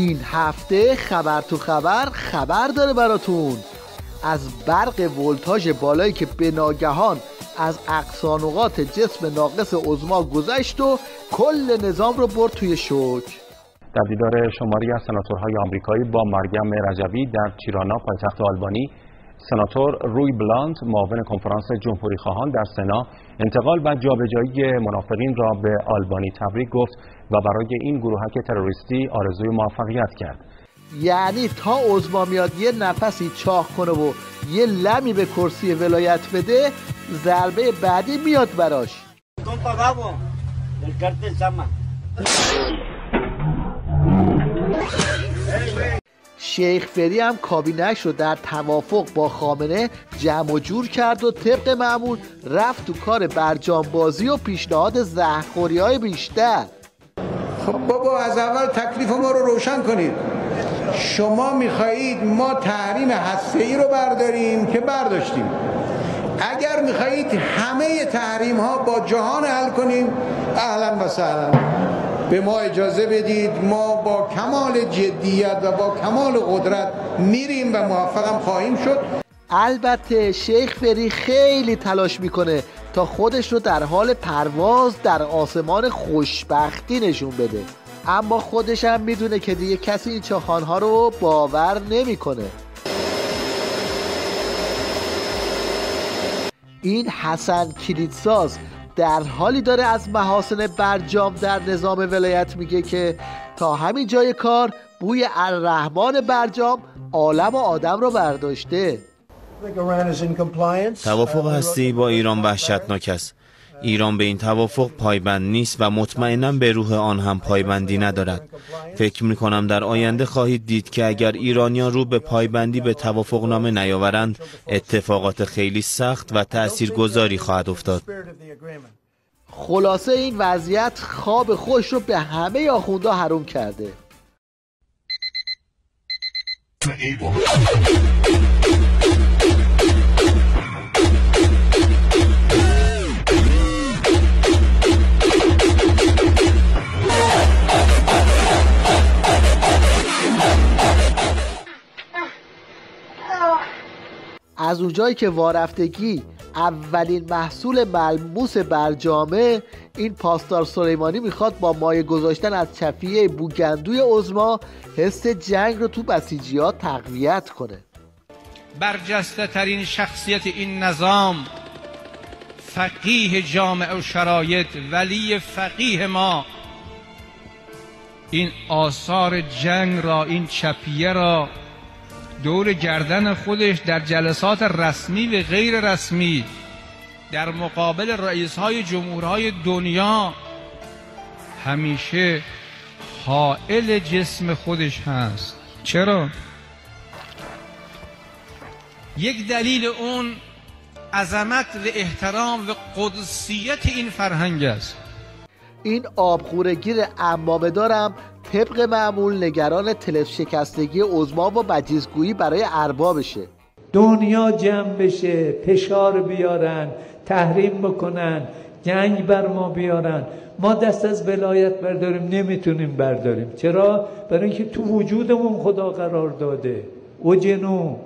این هفته خبر تو خبر داره براتون از برق ولتاژ بالایی که به ناگهان از اقصا نقاط جسم ناقص عظما گذشت و کل نظام رو برد توی شوک. در دیدار شماری از سناتورهای آمریکایی با مریم رجوی در تیرانا پایتخت آلبانی، سناتور روی بلانت معاون کنفرانس جمهوری خواهان در سنا انتقال و جابجایی منافقین را به آلبانی تبریک گفت و برای این گروهک تروریستی آرزوی موفقیت کرد. یعنی تا عظما میاد یه نفسی چاق کنه و یه لمی به کرسی ولایت بده، ضربه بعدی میاد براش. شیخ فری هم کابینه‌اش رو در توافق با خامنه جمع و جور کرد و طبق معمول رفت تو کار برجامبازی و پیشنهاد زهرخوری‌های بیشتر. خب بابا از اول تکلیف ما رو روشن کنید. شما میخواهید ما تحریم هسته‌ای رو برداریم که برداشتیم. اگر میخواهید همه تحریم ها با جهان حل کنیم، اهلا و سهلا، به ما اجازه بدید. ما با کمال جدیت و با کمال قدرت میریم و موفقم خواهیم شد. البته شیخ فری خیلی تلاش میکنه تا خودش رو در حال پرواز در آسمان خوشبختی نشون بده، اما خودش هم میدونه که دیگه کسی این چاخانها رو باور نمیکنه. این حسن کلیدساز در حالی داره از محاسن برجام در نظام ولایت میگه که تا همین جای کار بوی الرحمن برجام عالم و آدم رو برداشته. توافق هستی با ایران وحشتناک است. ایران به این توافق پایبند نیست و مطمئناً به روح آن هم پایبندی ندارد. فکر می‌کنم در آینده خواهید دید که اگر ایرانیان رو به پایبندی به توافقنامه نیاورند، اتفاقات خیلی سخت و تأثیرگذاری خواهد افتاد. خلاصه این وضعیت خواب خوش رو به همه آخوندا حروم کرده. از اونجایی که وارفتگی اولین محصول ملموس برجامه، این پاسدار سلیمانی میخواد با مایه گذاشتن از چفیه بوگندوی عظما حس جنگ رو تو بسیجی‌ها تقویت کنه. برجسته ترین شخصیت این نظام، فقیه جامع و شرایط، ولی فقیه ما، این آثار جنگ را، این چپیه را دور گردن خودش در جلسات رسمی و غیر رسمی در مقابل رئیس‌های جمهورهای دنیا همیشه حائل جسم خودش هست. چرا؟ یک دلیل اون عظمت و احترام و قدسیت این فرهنگ است. این آبخورگیر عمامه دارم طبق معمول نگران تلف شکستگی عظما و بجیزگویی برای اربابشه. دنیا جمع بشه، فشار بیارن، تحریم بکنن، جنگ بر ما بیارن، ما دست از ولایت برداریم نمیتونیم برداریم. چرا؟ برای اینکه تو وجودمون خدا قرار داده. او جنو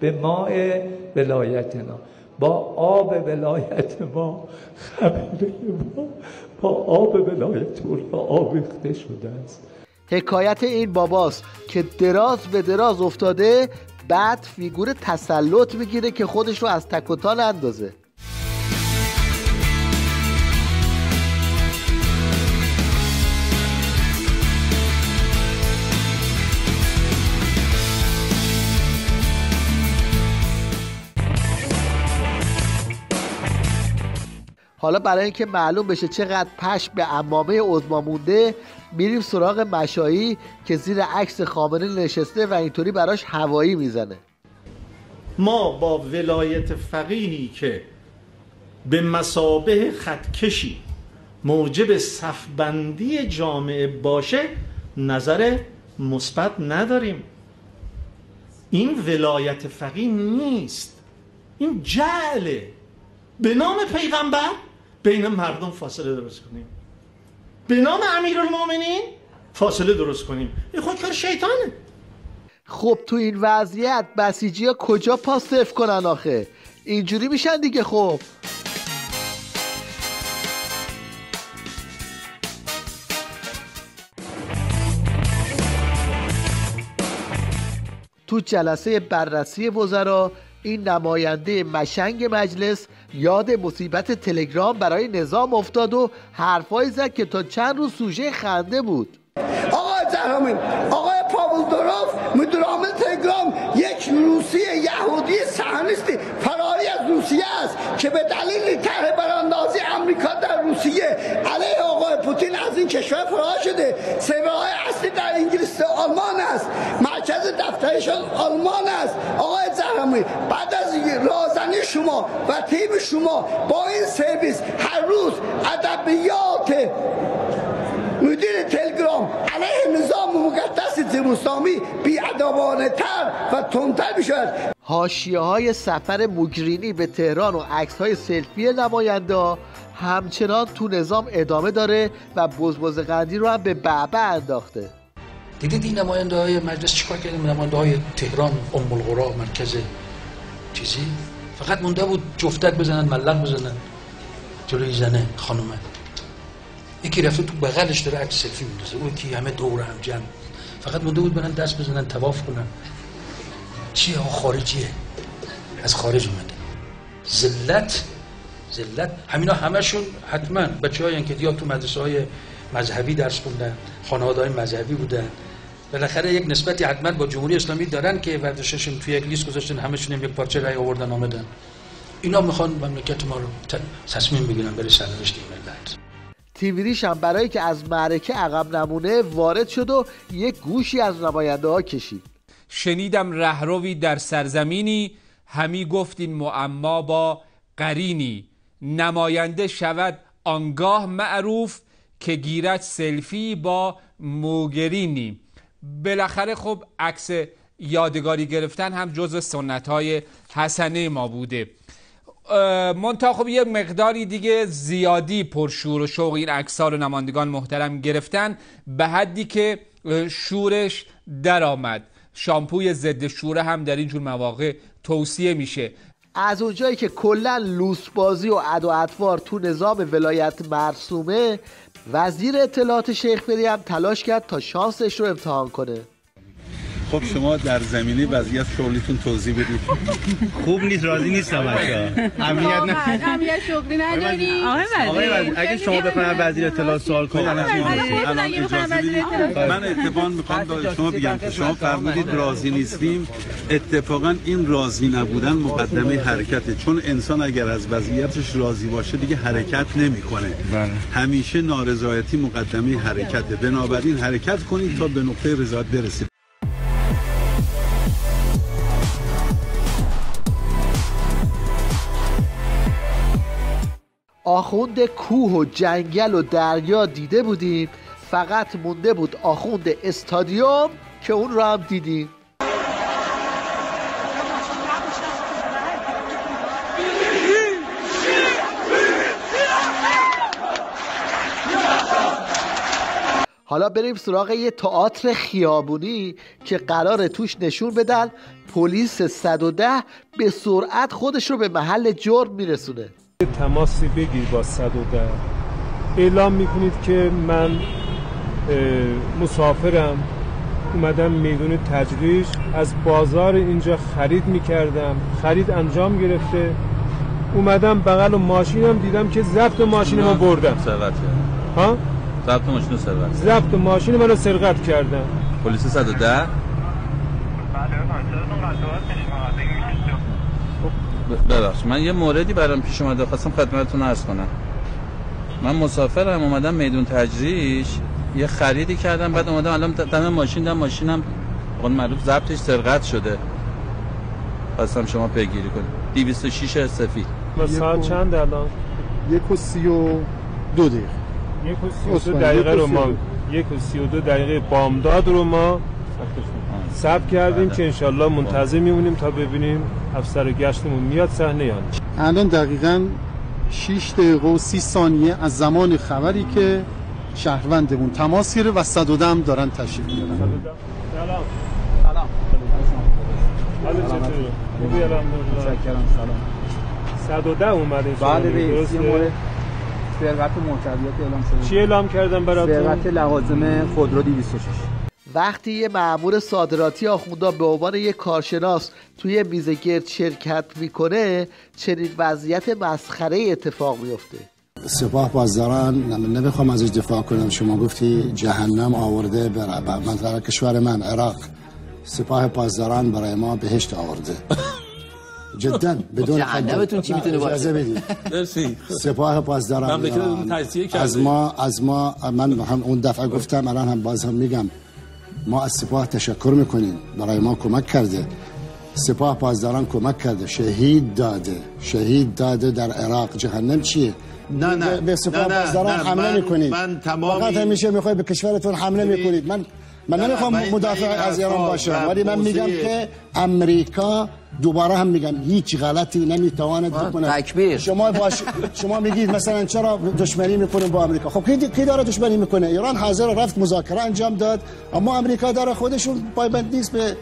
به ماء ولایتنا، با آب ولایت ما خبر ما با آب ولایت الله آویخته شده است. حکایت این باباست که دراز به دراز افتاده، بعد فیگور تسلط میگیره که خودش رو از تک و تال اندازه. حالا برای اینکه معلوم بشه چقدر پشم به عمامه عظما مونده، میریم سراغ مشایی که زیر عکس خامنه نشسته و اینطوری براش هوایی میزنه. ما با ولایت فقیهی که به مثابه خطکشی موجب صفبندی جامعه باشه نظر مثبت نداریم. این ولایت فقیه نیست، این جعله. به نام پیغمبر بین مردم فاصله درست کنیم، به نام امیرالمومنین فاصله درست کنیم. این خود کار شیطانه. خب تو این وضعیت بسیجی ها کجا پا صفر کنن آخه؟ اینجوری میشن دیگه. خب تو جلسه بررسی وزرا این نماینده مشنگ مجلس یاد مصیبت تلگرام برای نظام افتاد و حرفایی زد که تا چند روز سوژه خنده بود. آقای زهرامی، آقای پاولدوروف مدیر عامل تلگرام یک روسی یهودی صهیونیستی فراری از روسیه است که به دلیل طرح براندازی آمریکا در روسیه علیه آقای پوتین از این کشور فرار شده. سرورهای اصلی در انگلیس و آلمان است، مرکز دفترشان آلمان است. آقای زهرامی، بعد از رازنی شما و تیم شما با این سرویس هر روز ادبیات مدیر تلگرام علیه نظام مقدس جمهوری بی‌ادبانه تر و تندتر می‌شود. حاشیه‌های سفر موگرینی به تهران و عکس‌های سلفی نماینده همچنان تو نظام ادامه داره و بزبز قندی رو هم به بعبع انداخته. دیدید این نماینده‌های مجلس چیکار کردن؟ نماینده‌های تهران، ام القری، مرکز چیزی فقط مونده بود جفتک بزنن، ملق بزنن جلوی زنه خانومه. یکی رفته تو بغلش داره عکس سلفی میندازه، اون یکی همه دور هم جمع، فقط مونده بود برن دست بزنن طواف کنن. چیه؟ خارجیه، از خارج اومده. ذلت همینا همشون حتما بچه‌هایی که یا تو مدرسه‌های مذهبی درس خوندن، خانواده‌های مذهبی بودن، بالاخره یک نسبتی حتما با جمهوری اسلامی دارن که ورزششون توی یک لیست گذاشتن، همشون یک پارچه رأی آوردن آمدن. اینا میخوان مملکت ما رو تصمیم بگیرن برای سرنوشت این ملت. تیویریش هم برای که از معرکه عقب نمونه وارد شد و یک گوشی از نماینده ها کشید. شنیدم رهروی در سرزمینی، همی گفتین معما با قرینی. نماینده شود آنگاه معروف، که گیرد سلفی با موگرینی. بالاخره خب عکس یادگاری گرفتن هم جزو سنت‌های حسنه ما بوده. منتها خب یک مقداری دیگه زیادی پرشور و شوق این عکس‌ها رو نمایندگان محترم گرفتن، به حدی که شورش در آمد. شامپوی ضد شوره هم در اینجور مواقع توصیه میشه. از اونجایی که کلا لوسبازی و عد و اطوار تو نظام ولایت مرسومه، وزیر اطلاعات شیخ فری هم تلاش کرد تا شانسش رو امتحان کنه. خب شما در زمینه وضعیت شغلیتون توضیح بدید. خوب نیست، راضی نیستم بچه‌ها. امنیت شغلی نداریم. آقای وزیر اگه شما بخواید وزیر اطلاعات سوال کنید الان اجازه بدید من اتفاقا میخوام به شما بگم که شما فرمودید راضی نیستیم. اتفاقا این راضی نبودن مقدمه حرکته، چون انسان اگر از وضعیتش راضی باشه دیگه حرکت نمیکنه. همیشه نارضایتی مقدمه حرکته، بنابراین حرکت کنید تا به نقطه رضایت برسید. آخوند کوه و جنگل و دریا دیده بودیم، فقط مونده بود آخوند استادیوم که اون رو هم دیدیم. حالا بریم سراغ یه تئاتر خیابونی که قراره توش نشون بدن پلیس 110 به سرعت خودش رو به محل جرم میرسونه. تماسی بگیر با 110، اعلام میکنید که من مسافرم، اومدم میدون تجریش، از بازار اینجا خرید میکردم، خرید انجام گرفته، اومدم بغل و ماشینم دیدم که ضبط ماشینمو بردم. سرقت کردم. ها؟ ضبط ماشینو سرقت. ضبط ماشین منو سرقت کردن. پلیس 110. ببخشید من یه موردی برام پیش اومده، خواستم خدمتتون عرض کنم. من مسافرم، اومدم میدون تجریش یه خریدی کردم، بعد اومدم الان دم ماشینم اون معروف ضبطش سرقت شده. خواستم شما پیگیری کنید. 206 سفید. ساعت چند الان؟ 1:32 دقیقه. 1:32 دقیقه رو ما 1:32 دقیقه بامداد رو ما ثبت کردیم که انشالله منتظر میمونیم تا ببینیم افسر گشتمون میاد صحنه یا نه. الان دقیقاً 6 دقیقه و 30 ثانیه از زمان خبری که شهروندمون تماس گرفت و 110 دارن تشریف میارن. سلام. سلام. حالا چطوری؟ خوبی الحمدلله. متشکرم. سلام. 110 اومده. بله رئیس یه مورد ثروت محتویات اعلام شده. چی اعلام کردن براتون؟ ثروت لوازم خودرو 206. وقتی یه مأمور صادراتی آخوندا به عنوان یک کارشناس توی میز گرد شرکت میکنه چنین وضعیت مسخره اتفاق میفته. سپاه پاسداران نمیخوام ازش دفاع کنم، شما گفتی جهنم آورده برای منطقه کشور من عراق، سپاه پاسداران برای ما بهشت آورده. جدا بدون جهنمتون چی میتونه باشه؟ مرسی. سپاه پاسداران از ما من هم اون دفعه گفتم، الان هم باز هم میگم، ما از سپاه تشکر میکنیم، برای ما کمک کرده. سپاه پاسداران کمک کرده، شهید داده در عراق. جهنم چیه؟ نه به سپاه پاسداران حمله میکنید. فقط همیشه میخواید به کشورتون حمله میکنید. من نمیخوام مدافع از ایران باشم، ولی من میگم که امریکا، دوباره هم میگم، هیچ غلطی نمیتواند بکنه. شما میگید مثلا چرا دشمنی میکنیم با امریکا؟ خب کی داره دشمنی میکنه؟ ایران حاضر رفت مذاکره انجام داد، اما امریکا داره خودشون پایبند نیست به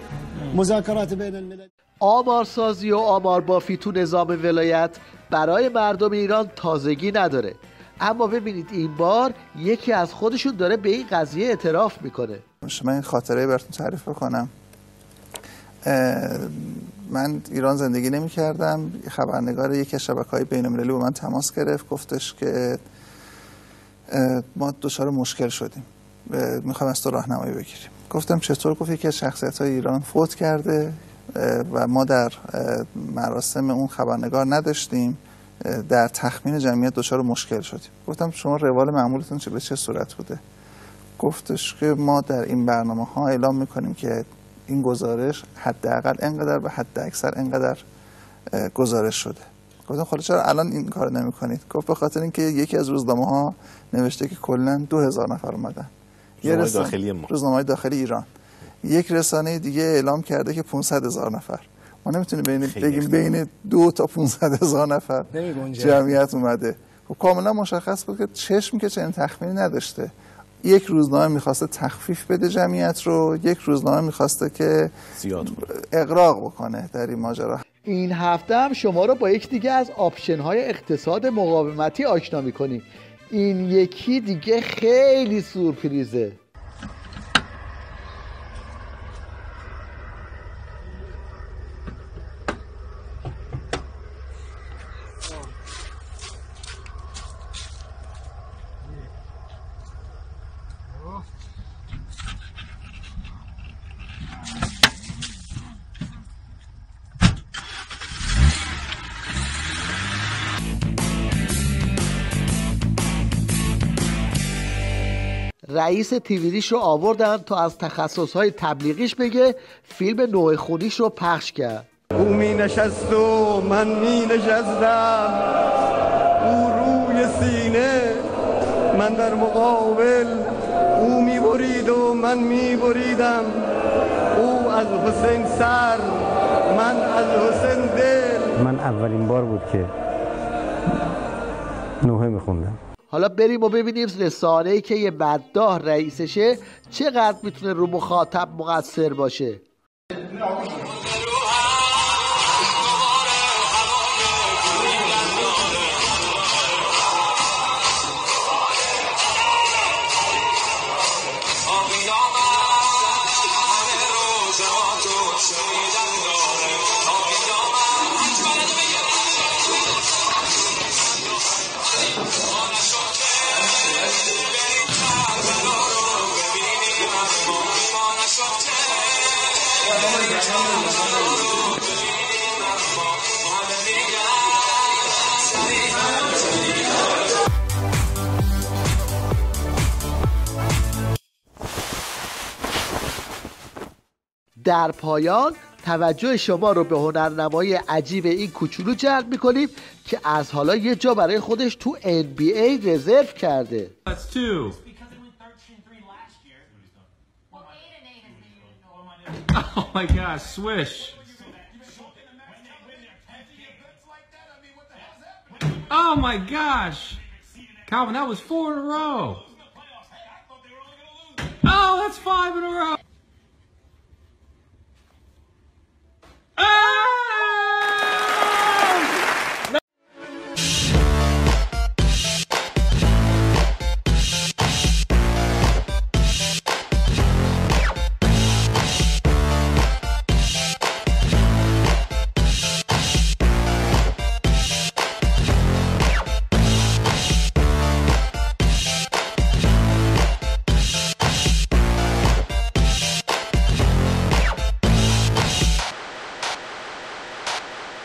مذاکرات بین الملل. آمارسازی و آماربافی تو نظام ولایت برای مردم ایران تازگی نداره، اما ببینید این بار یکی از خودشون داره به این قضیه اعتراف میکنه. من این خاطره براتون تعریف بکنم. من ایران زندگی نمی کردم. خبرنگار یکی از شبکه‌های بین‌المللی با من تماس گرفت، گفتش که ما دچار مشکل شدیم، میخوایم از تو راهنمایی بگیریم. گفتم چطور؟ گفت یکی از شخصیت‌های ایران فوت کرده و ما در مراسم اون خبرنگار نداشتیم، در تخمین جمعیت دچار مشکل شدیم. گفتم شما روال معمولتون به چه صورت بوده؟ گفتش که ما در این برنامه‌ها اعلام می‌کنیم که این گزارش حداقل اینقدر و حد اکثر اینقدر گزارش شده. گفتم خب چرا الان این کار نمی‌کنید؟ گفت به خاطر اینکه یکی از روزنامه‌ها نوشته که کلاً 2000 نفر اومدن. روزنامه داخلی ایران. یک رسانه دیگه اعلام کرده که 500,000 نفر. ما نمیتونیم بگیم بین 2 تا 500,000 نفر جمعیت اومده. خب کاملا مشخص بود که چشم که چنین تخمینی نداشته. یک روزنامه میخواسته تخفیف بده جمعیت رو، یک روزنامه میخواسته که اغراق بکنه در این ماجرا. این هفته هم شما رو با یک دیگه از آپشن های اقتصاد مقاومتی آشنا میکنیم. این یکی دیگه خیلی سورپریزه. رئیس تیویریش رو آوردن تا از تخصصهای تبلیغیش بگه، فیلم نوع خونیش رو پخش کرد. او می نشست و من می نشستم، او روی سینه من در مقابل، او می برید و من می بریدم، او از حسین سر من از حسین دل. من اولین بار بود که نوحه می خوندم. حالا بریم و ببینیم رسانه‌ای که یه مداح رئیسشه چقدر میتونه رو مخاطب مقصر باشه. در پایان توجه شما رو به هنرنمای عجیب این کوچولو جلب می‌کنیم که از حالا یه جا برای خودش تو NBA رزرو کرده. Oh my gosh, swish. Oh my gosh. Calvin, that was 4 in a row. Oh, that's 5 in a row.